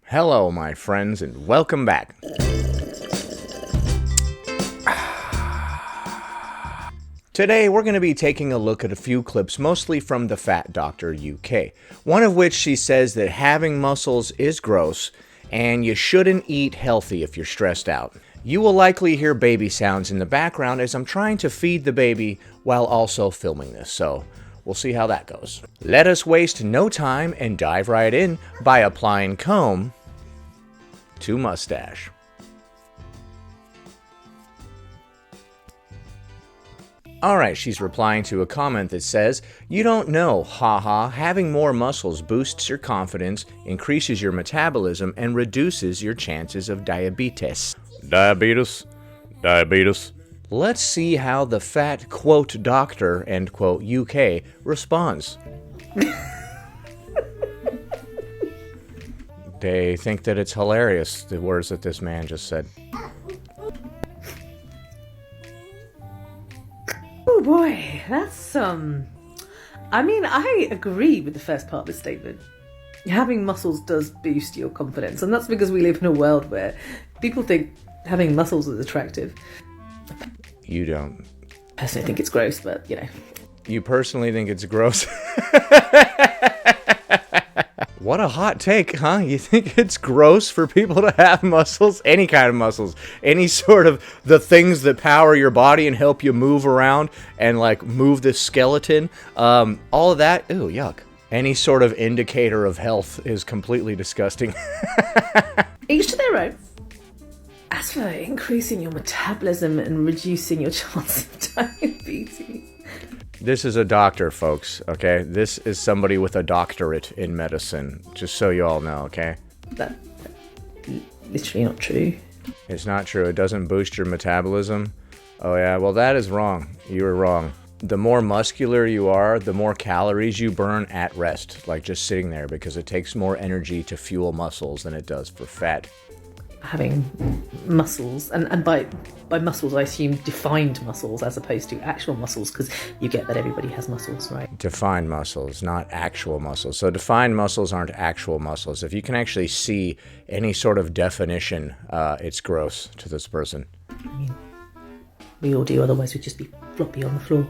Hello, my friends, and welcome back. Today, we're going to be taking a look at a few clips, mostly from the Fat Doctor UK. One of which she says that having muscles is gross, and you shouldn't eat healthy if you're stressed out. You will likely hear baby sounds in the background as I'm trying to feed the baby while also filming this, so we'll see how that goes. Let us waste no time and dive right in by applying comb to mustache. Alright, she's replying to a comment that says, "You don't know, haha, having more muscles boosts your confidence, increases your metabolism, and reduces your chances of diabetes." Diabetes? Diabetes? Let's see how the fat, quote, doctor, end quote, UK responds. They think that it's hilarious, the words that this man just said. Oh boy, that's I mean, I agree with the first part of the statement. Having muscles does boost your confidence, and that's because we live in a world where people think having muscles is attractive. You don't. I personally think it's gross, but you know. You personally think it's gross? What a hot take, huh? You think it's gross for people to have muscles? Any kind of muscles. Any sort of the things that power your body and help you move around and like move the skeleton. All of that, ew, yuck. Any sort of indicator of health is completely disgusting. Each to their own. As for increasing your metabolism and reducing your chance of diabetes. This is a doctor, folks, okay? This is somebody with a doctorate in medicine, just so you all know, okay? That's literally not true. It's not true. It doesn't boost your metabolism. Oh yeah, well that is wrong. You were wrong. The more muscular you are, the more calories you burn at rest, like just sitting there, because it takes more energy to fuel muscles than it does for fat. Having muscles, and by muscles I assume defined muscles as opposed to actual muscles, because you get that everybody has muscles, right? Defined muscles, not actual muscles. So defined muscles aren't actual muscles. If you can actually see any sort of definition, it's gross to this person. I mean, we all do, otherwise we'd just be floppy on the floor.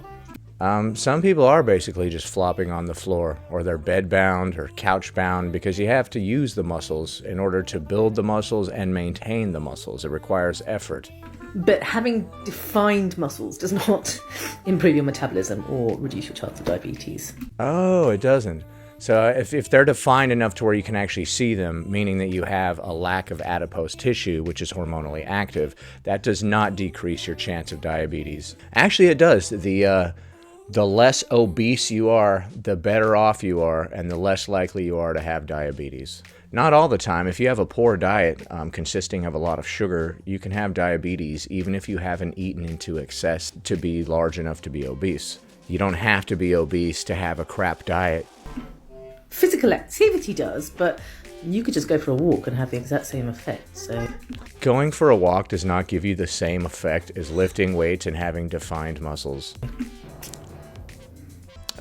Some people are basically just flopping on the floor, or they're bed bound or couch bound, because you have to use the muscles in order to build the muscles and maintain the muscles. It requires effort. But having defined muscles does not improve your metabolism or reduce your chance of diabetes. Oh, it doesn't. So if they're defined enough to where you can actually see them, meaning that you have a lack of adipose tissue, which is hormonally active, that does not decrease your chance of diabetes. Actually, it does. The less obese you are, the better off you are, and the less likely you are to have diabetes. Not all the time. If you have a poor diet consisting of a lot of sugar, you can have diabetes even if you haven't eaten into excess to be large enough to be obese. You don't have to be obese to have a crap diet. Physical activity does, but you could just go for a walk and have the exact same effect, so... Going for a walk does not give you the same effect as lifting weights and having defined muscles.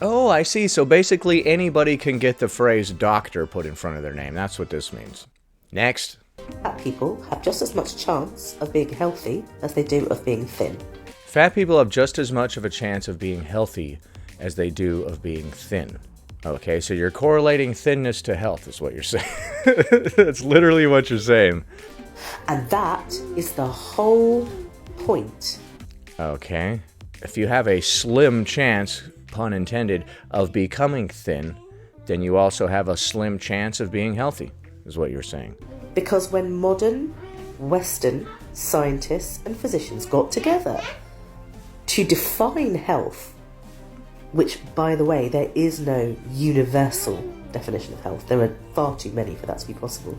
Oh, I see. So basically anybody can get the phrase doctor put in front of their name. That's what this means. Next. Fat people have just as much chance of being healthy as they do of being thin. Fat people have just as much of a chance of being healthy as they do of being thin. Okay, so you're correlating thinness to health is what you're saying. That's literally what you're saying. And that is the whole point. Okay. If you have a slim chance, pun intended, of becoming thin, then you also have a slim chance of being healthy, is what you're saying. Because when modern Western scientists and physicians got together to define health, which, by the way, there is no universal definition of health. There are far too many for that to be possible.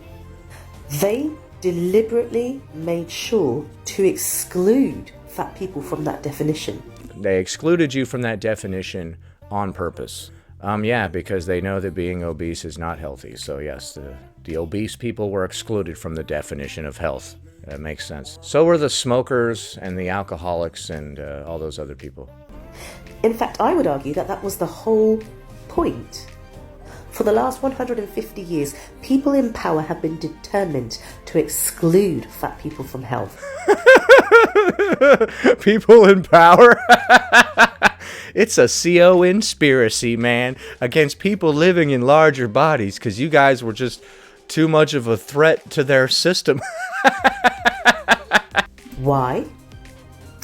They deliberately made sure to exclude fat people from that definition. They excluded you from that definition on purpose. Yeah, because they know that being obese is not healthy. So yes, the obese people were excluded from the definition of health. That makes sense. So were the smokers and the alcoholics and all those other people. In fact, I would argue that that was the whole point. For the last 150 years, people in power have been determined to exclude fat people from health. People in power? It's a co-conspiracy, man, against people living in larger bodies because you guys were just too much of a threat to their system. Why?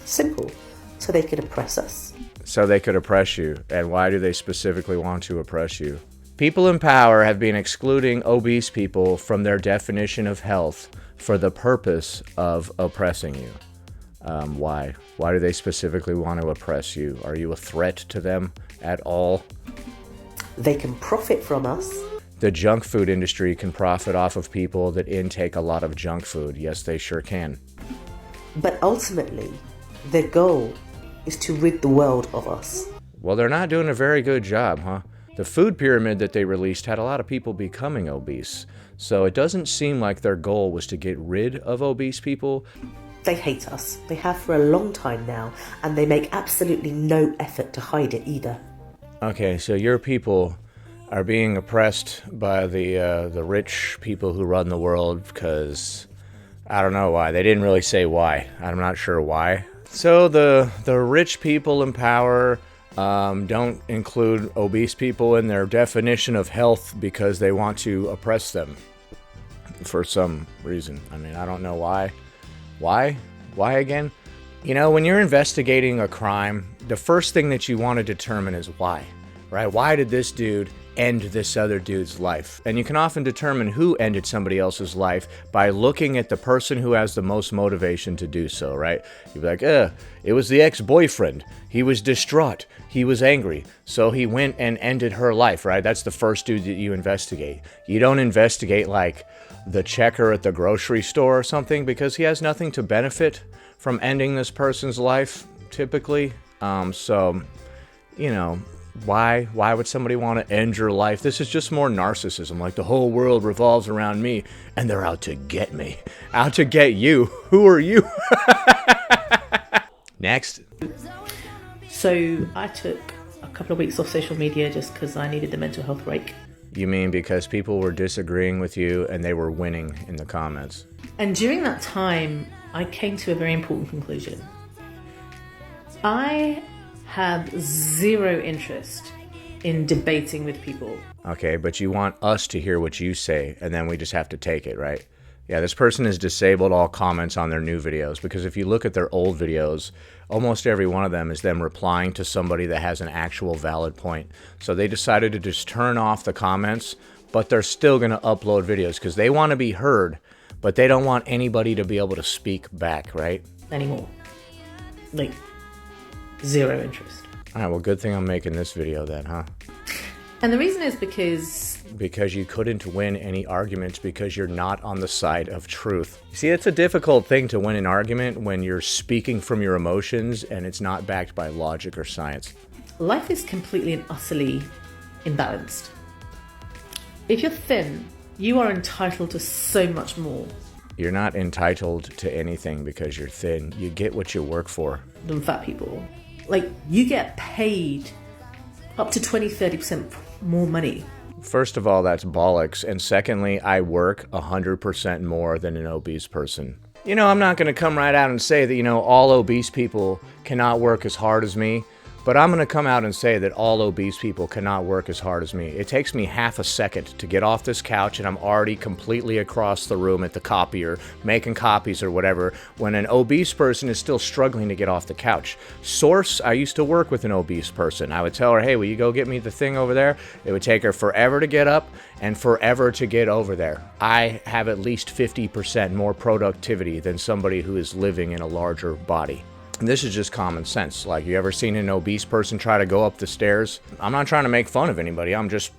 Simple. So they could oppress us. So they could oppress you. And why do they specifically want to oppress you? People in power have been excluding obese people from their definition of health for the purpose of oppressing you. Why? Why do they specifically want to oppress you? Are you a threat to them at all? They can profit from us. The junk food industry can profit off of people that intake a lot of junk food. Yes, they sure can. But ultimately, their goal is to rid the world of us. Well, they're not doing a very good job, huh? The food pyramid that they released had a lot of people becoming obese. So it doesn't seem like their goal was to get rid of obese people. They hate us. They have for a long time now, and they make absolutely no effort to hide it either. Okay, so your people are being oppressed by the rich people who run the world because I don't know why. They didn't really say why. I'm not sure why. So the rich people in power don't include obese people in their definition of health because they want to oppress them for some reason. I mean, I don't know why. Why? Why again? You know, when you're investigating a crime, the first thing that you want to determine is why, right? Why did this dude end this other dude's life? And you can often determine who ended somebody else's life by looking at the person who has the most motivation to do so, right? You'd be like, it was the ex-boyfriend. He was distraught. He was angry. So he went and ended her life, right? That's the first dude that you investigate. You don't investigate like the checker at the grocery store or something because he has nothing to benefit from ending this person's life, typically. So, you know, why would somebody want to end your life? This is just more narcissism, like the whole world revolves around me and they're out to get me, out to get you. Who are you? Next. So I took a couple of weeks off social media just because I needed the mental health break. You mean because people were disagreeing with you and they were winning in the comments? And during that time, I came to a very important conclusion. I have zero interest in debating with people. Okay, but you want us to hear what you say, and then we just have to take it, right? Yeah, this person has disabled all comments on their new videos, because if you look at their old videos, almost every one of them is them replying to somebody that has an actual valid point. So they decided to just turn off the comments, but they're still going to upload videos, because they want to be heard, but they don't want anybody to be able to speak back, right? Anymore. Like, zero interest. All right, well, good thing I'm making this video then, huh? And the reason is because you couldn't win any arguments because you're not on the side of truth. You see, it's a difficult thing to win an argument when you're speaking from your emotions and it's not backed by logic or science. life is completely and utterly imbalanced. If you're thin, you are entitled to so much more. You're not entitled to anything because you're thin. You get what you work for. Than fat people. Like, you get paid up to 20-30% more money. First of all, that's bollocks. And secondly, I work 100% more than an obese person. You know, I'm not going to come right out and say that, all obese people cannot work as hard as me. But I'm going to come out and say that all obese people cannot work as hard as me. It takes me half a second to get off this couch and I'm already completely across the room at the copier, making copies or whatever, when an obese person is still struggling to get off the couch. Source, I used to work with an obese person. I would tell her, hey, will you go get me the thing over there? It would take her forever to get up and forever to get over there. I have at least 50% more productivity than somebody who is living in a larger body. And this is just common sense. Like, you ever seen an obese person try to go up the stairs? I'm not trying to make fun of anybody. I'm just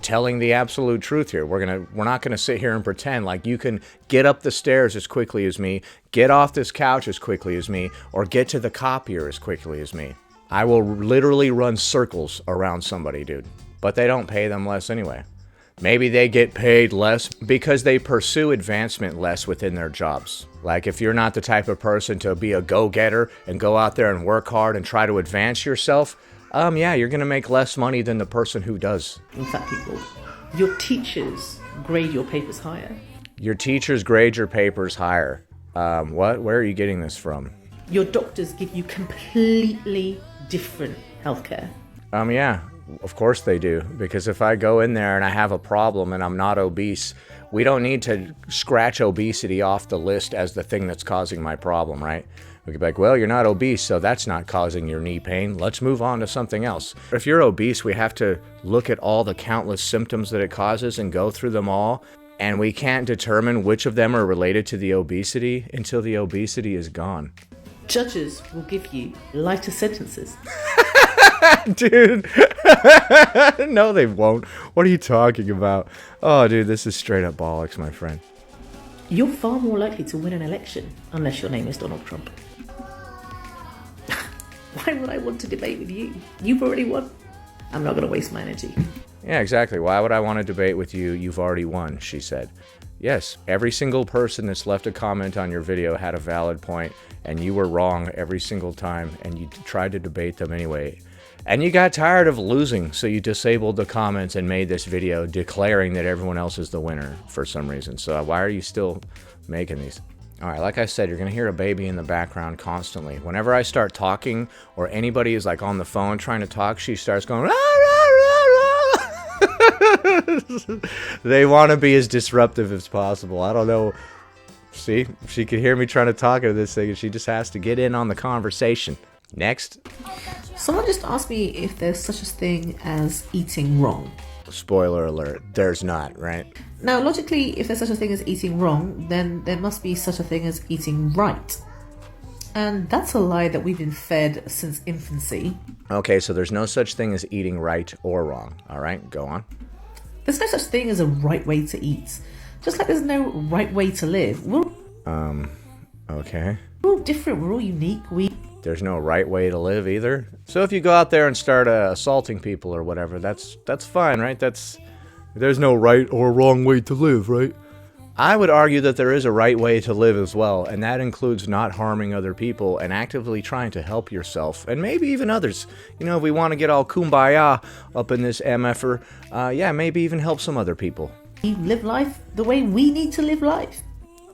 telling the absolute truth here. We're not gonna sit here and pretend like you can get up the stairs as quickly as me, get off this couch as quickly as me, or get to the copier as quickly as me. I will literally run circles around somebody, dude. But they don't pay them less anyway. Maybe they get paid less because they pursue advancement less within their jobs. Like, if you're not the type of person to be a go-getter and go out there and work hard and try to advance yourself, yeah, you're gonna make less money than the person who does. And fat people. Your teachers grade your papers higher. Your teachers grade your papers higher. What? Where are you getting this from? Your doctors give you completely different healthcare. Yeah, of course they do. Because if I go in there and I have a problem and I'm not obese, we don't need to scratch obesity off the list as the thing that's causing my problem, right? We could be like, well, you're not obese, so that's not causing your knee pain. Let's move on to something else. If you're obese, we have to look at all the countless symptoms that it causes and go through them all. And we can't determine which of them are related to the obesity until the obesity is gone. Judges will give you lighter sentences. Dude. No, they won't. What are you talking about? Oh, dude, this is straight up bollocks, my friend. You're far more likely to win an election unless your name is Donald Trump. Why would I want to debate with you? You've already won. I'm not going to waste my energy. Yeah, exactly. Why would I want to debate with you? You've already won, she said. Yes, every single person that's left a comment on your video had a valid point, and you were wrong every single time, and you tried to debate them anyway. And you got tired of losing, so you disabled the comments and made this video declaring that everyone else is the winner for some reason. So why are you still making these? All right, like I said, you're going to hear a baby in the background constantly. Whenever I start talking or anybody is like on the phone trying to talk, she starts going, rah, rah, rah, rah. They want to be as disruptive as possible. I don't know. See, she can hear me trying to talk to this thing and she just has to get in on the conversation. Next. Someone just asked me if there's such a thing as eating wrong. Spoiler alert, there's not, right? Now, logically, if there's such a thing as eating wrong, then there must be such a thing as eating right. And that's a lie that we've been fed since infancy. Okay, so there's no such thing as eating right or wrong. All right, go on. There's no such thing as a right way to eat. Just like there's no right way to live. Okay. We're all different. We're all unique. There's no right way to live either. So if you go out there and start assaulting people or whatever, that's fine, right? There's no right or wrong way to live, right? I would argue that there is a right way to live as well, and that includes not harming other people and actively trying to help yourself and maybe even others. You know, if we want to get all kumbaya up in this MFer, maybe even help some other people. We live life the way we need to live life.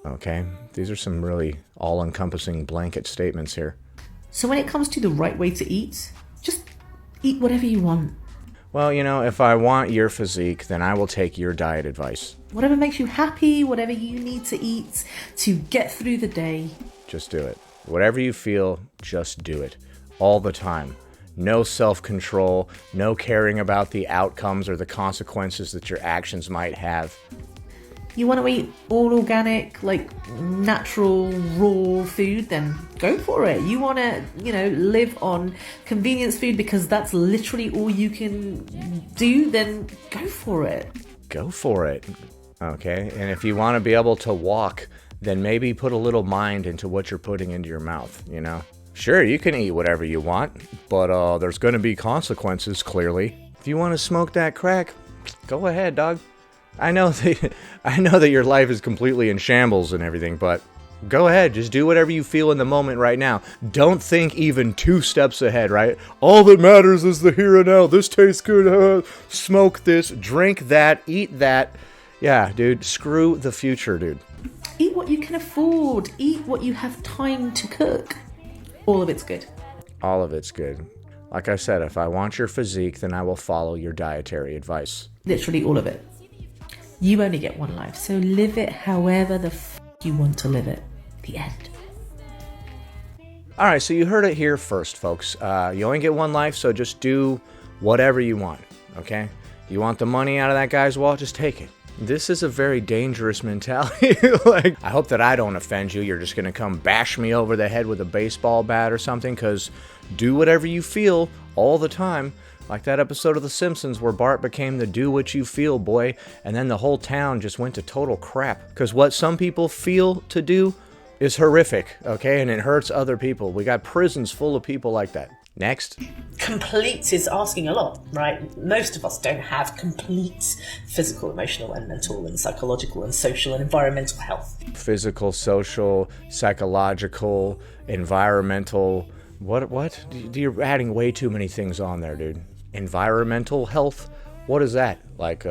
Okay, these are some really all-encompassing blanket statements here. So when it comes to the right way to eat, just eat whatever you want. Well, you know, if I want your physique, then I will take your diet advice. Whatever makes you happy, whatever you need to eat to get through the day. Just do it. Whatever you feel, just do it. All the time. No self-control, no caring about the outcomes or the consequences that your actions might have. You want to eat all organic, like natural, raw food, then go for it. You want to, live on convenience food because that's literally all you can do, then go for it. Go for it. Okay, and if you want to be able to walk, then maybe put a little mind into what you're putting into your mouth, you know? Sure, you can eat whatever you want, but there's going to be consequences, clearly. If you want to smoke that crack, go ahead, dog. I know that your life is completely in shambles and everything, but go ahead. Just do whatever you feel in the moment right now. Don't think even 2 steps ahead, right? All that matters is the here and now. This tastes good. Smoke this, drink that, eat that. Yeah, dude, screw the future, dude. Eat what you can afford. Eat what you have time to cook. All of it's good. All of it's good. Like I said, if I want your physique, then I will follow your dietary advice. Literally all of it. You only get one life, so live it however the you want to live it. The end. All right, so you heard it here first, folks. You only get one life, so just do whatever you want, okay? You want the money out of that guy's wallet, just take it. This is a very dangerous mentality. I hope that I don't offend you. You're just going to come bash me over the head with a baseball bat or something, because do whatever you feel all the time. Like that episode of The Simpsons where Bart became the do-what-you-feel boy, and then the whole town just went to total crap. Because what some people feel to do is horrific, okay? And it hurts other people. We got prisons full of people like that. Next. Complete is asking a lot, right? Most of us don't have complete physical, emotional, and mental, and psychological, and social, and environmental health. Physical, social, psychological, environmental... What? You're adding way too many things on there, dude. Environmental health? What is that? Like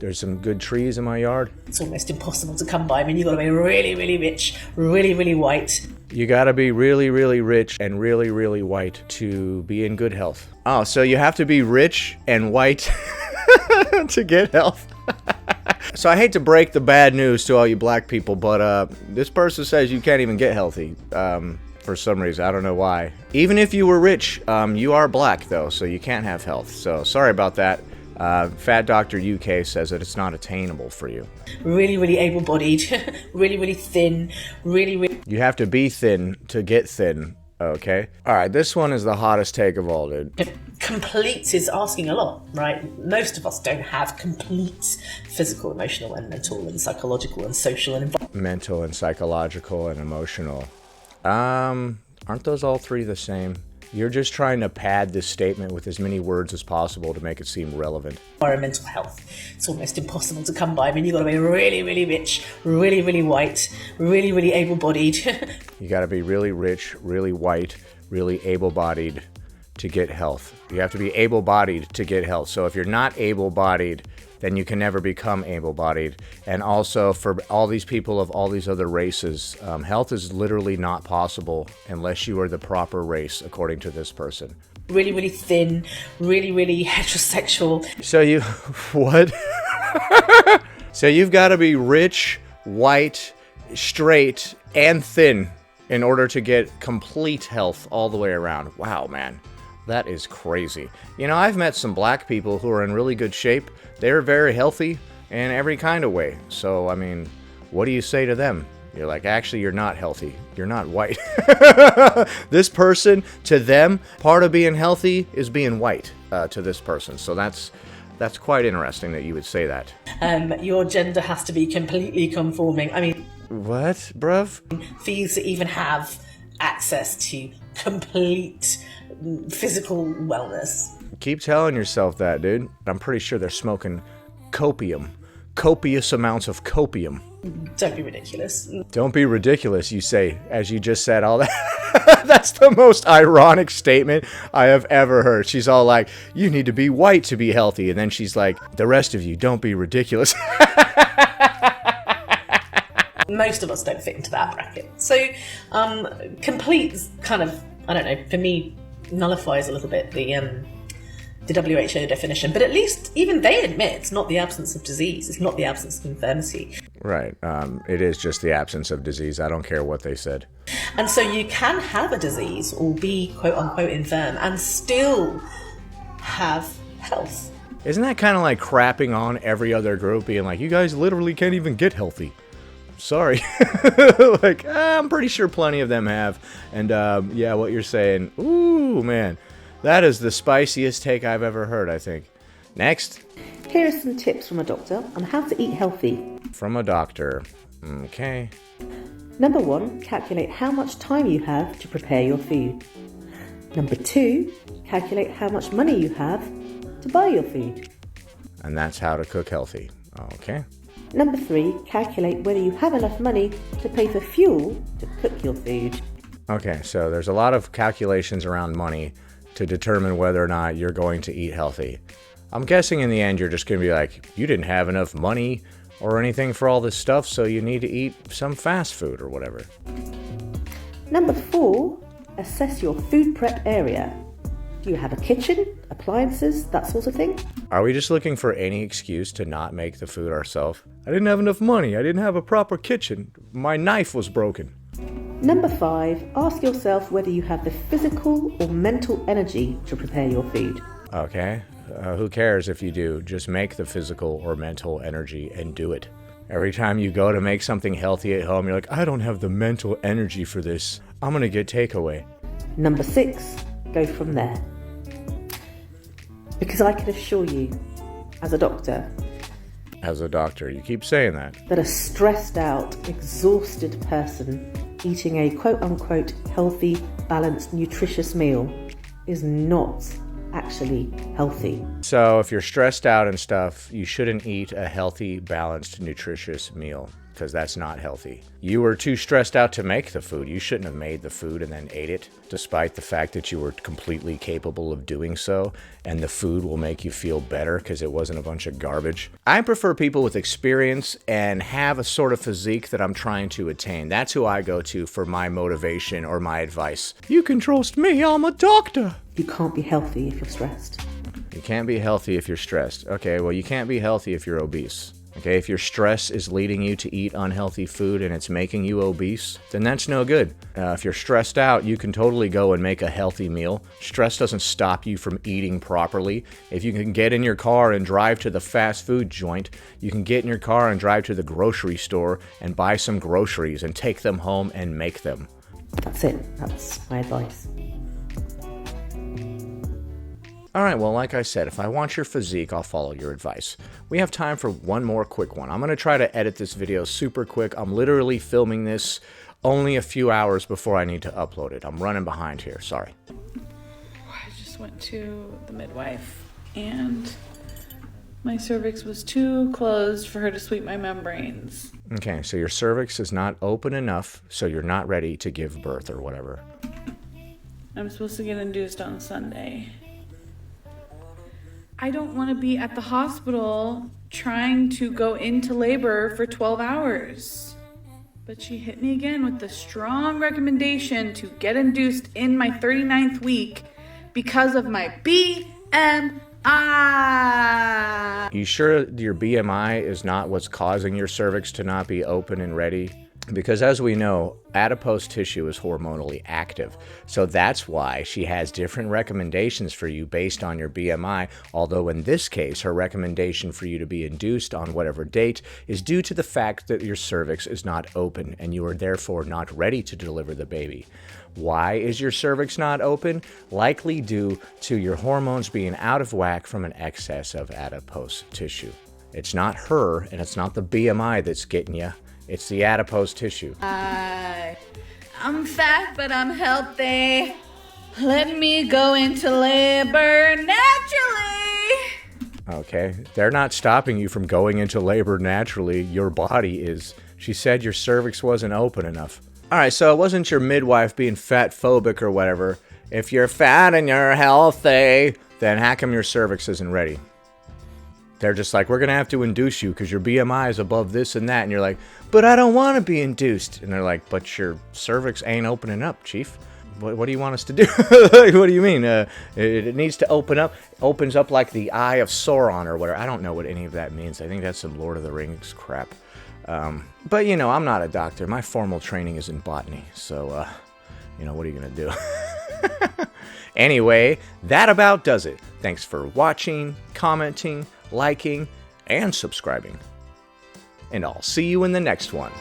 There's some good trees in my yard. It's almost impossible to come by. I mean, you've got to be really, really rich, really, really white. You gotta be really, really rich and really, really white to be in good health. Oh, so you have to be rich and white to get health? So I hate to break the bad news to all you black people, but this person says you can't even get healthy for some reason. I don't know why. Even if you were rich, you are black though, so you can't have health. So sorry about that. Fat Doctor UK says that it's not attainable for you. Really, really able-bodied, really, really thin, really, really... You have to be thin to get thin, okay? All right, this one is the hottest take of all, dude. Complete is asking a lot, right? Most of us don't have complete physical, emotional, and mental, and psychological, and social, and mental and psychological and emotional. Aren't those all three the same? You're just trying to pad this statement with as many words as possible to make it seem relevant. Environmental health. It's almost impossible to come by. I mean, you've got to be really, really rich, really, really white, really, really able-bodied. You got to be really rich, really white, really able-bodied to get health. You have to be able-bodied to get health. So if you're not able-bodied, then you can never become able-bodied. And also for all these people of all these other races, health is literally not possible unless you are the proper race, according to this person. Really, really thin, really, really heterosexual. So you, what? So you've got to be rich, white, straight, and thin in order to get complete health all the way around. Wow, man. That is crazy. You know, I've met some black people who are in really good shape. They're very healthy in every kind of way. So, I mean, what do you say to them? You're like, actually, you're not healthy. You're not white. This person, to them, part of being healthy is being white to this person. So that's quite interesting that you would say that. Your gender has to be completely conforming. I mean... What, bruv? For you to even have access to complete physical wellness. Keep telling yourself that, dude. I'm pretty sure they're smoking copium. Copious amounts of copium. Don't be ridiculous. Don't be ridiculous, you say, as you just said all that. That's the most ironic statement I have ever heard. She's all like, you need to be white to be healthy. And then she's like, the rest of you, don't be ridiculous. Most of us don't fit into that bracket. So, complete kind of, I don't know, for me, nullifies a little bit the WHO definition. But at least even they admit it's not the absence of disease. It's not the absence of infirmity. Right. It is just the absence of disease. I don't care what they said. And so you can have a disease or be quote unquote infirm and still have health. Isn't that kind of like crapping on every other group, being like, you guys literally can't even get healthy? Sorry. Like, I'm pretty sure plenty of them have. And yeah, what you're saying, ooh, man, that is the spiciest take I've ever heard, I think. Next. Here are some tips from a doctor on how to eat healthy. From a doctor. Okay. Number 1, calculate how much time you have to prepare your food. Number 2, calculate how much money you have to buy your food. And that's how to cook healthy. Okay. Number 3, calculate whether you have enough money to pay for fuel to cook your food. Okay, so there's a lot of calculations around money to determine whether or not you're going to eat healthy. I'm guessing in the end you're just going to be like, you didn't have enough money or anything for all this stuff, so you need to eat some fast food or whatever. Number 4, assess your food prep area. Do you have a kitchen, appliances, that sort of thing? Are we just looking for any excuse to not make the food ourselves? I didn't have enough money. I didn't have a proper kitchen. My knife was broken. Number 5, ask yourself whether you have the physical or mental energy to prepare your food. Okay. Who cares if you do? Just make the physical or mental energy and do it. Every time you go to make something healthy at home, you're like, I don't have the mental energy for this. I'm going to get takeaway. Number 6, go from there. Because I can assure you, as a doctor, you keep saying that a stressed out, exhausted person eating a quote-unquote healthy, balanced, nutritious meal is not actually healthy. So if you're stressed out and stuff, you shouldn't eat a healthy, balanced, nutritious meal. because that's not healthy. You were too stressed out to make the food. You shouldn't have made the food and then ate it, despite the fact that you were completely capable of doing so, and the food will make you feel better because it wasn't a bunch of garbage. I prefer people with experience and have a sort of physique that I'm trying to attain. That's who I go to for my motivation or my advice. You can trust me, I'm a doctor. You can't be healthy if you're stressed. You can't be healthy if you're stressed. Okay, well, you can't be healthy if you're obese. Okay, if your stress is leading you to eat unhealthy food and it's making you obese, then that's no good. If you're stressed out, you can totally go and make a healthy meal. Stress doesn't stop you from eating properly. If you can get in your car and drive to the fast food joint, you can get in your car and drive to the grocery store and buy some groceries and take them home and make them. That's it. That's my advice. All right, well, like I said, if I want your physique, I'll follow your advice. We have time for one more quick one. I'm going to try to edit this video super quick. I'm literally filming this only a few hours before I need to upload it. I'm running behind here, sorry. I just went to the midwife and my cervix was too closed for her to sweep my membranes. Okay, so your cervix is not open enough, so you're not ready to give birth or whatever. I'm supposed to get induced on Sunday. I don't want to be at the hospital trying to go into labor for 12 hours. But she hit me again with the strong recommendation to get induced in my 39th week because of my BMI. You sure your BMI is not what's causing your cervix to not be open and ready? Because as we know, adipose tissue is hormonally active. So that's why she has different recommendations for you based on your BMI, although in this case, her recommendation for you to be induced on whatever date is due to the fact that your cervix is not open and you are therefore not ready to deliver the baby. Why is your cervix not open? Likely due to your hormones being out of whack from an excess of adipose tissue. It's not her and it's not the BMI that's getting you. It's the adipose tissue. I'm fat, but I'm healthy. Let me go into labor naturally. Okay, they're not stopping you from going into labor naturally. Your body is. She said your cervix wasn't open enough. All right, so it wasn't your midwife being fat phobic or whatever. If you're fat and you're healthy, then how come your cervix isn't ready? They're just like, we're going to have to induce you because your BMI is above this and that. And you're like, but I don't want to be induced. And they're like, but your cervix ain't opening up, chief. What do you want us to do? What do you mean? It needs to open up. Opens up like the eye of Sauron or whatever. I don't know what any of that means. I think that's some Lord of the Rings crap. But, you know, I'm not a doctor. My formal training is in botany. So, you know, what are you going to do? Anyway, that about does it. Thanks for watching, commenting, liking, and subscribing. And I'll see you in the next one.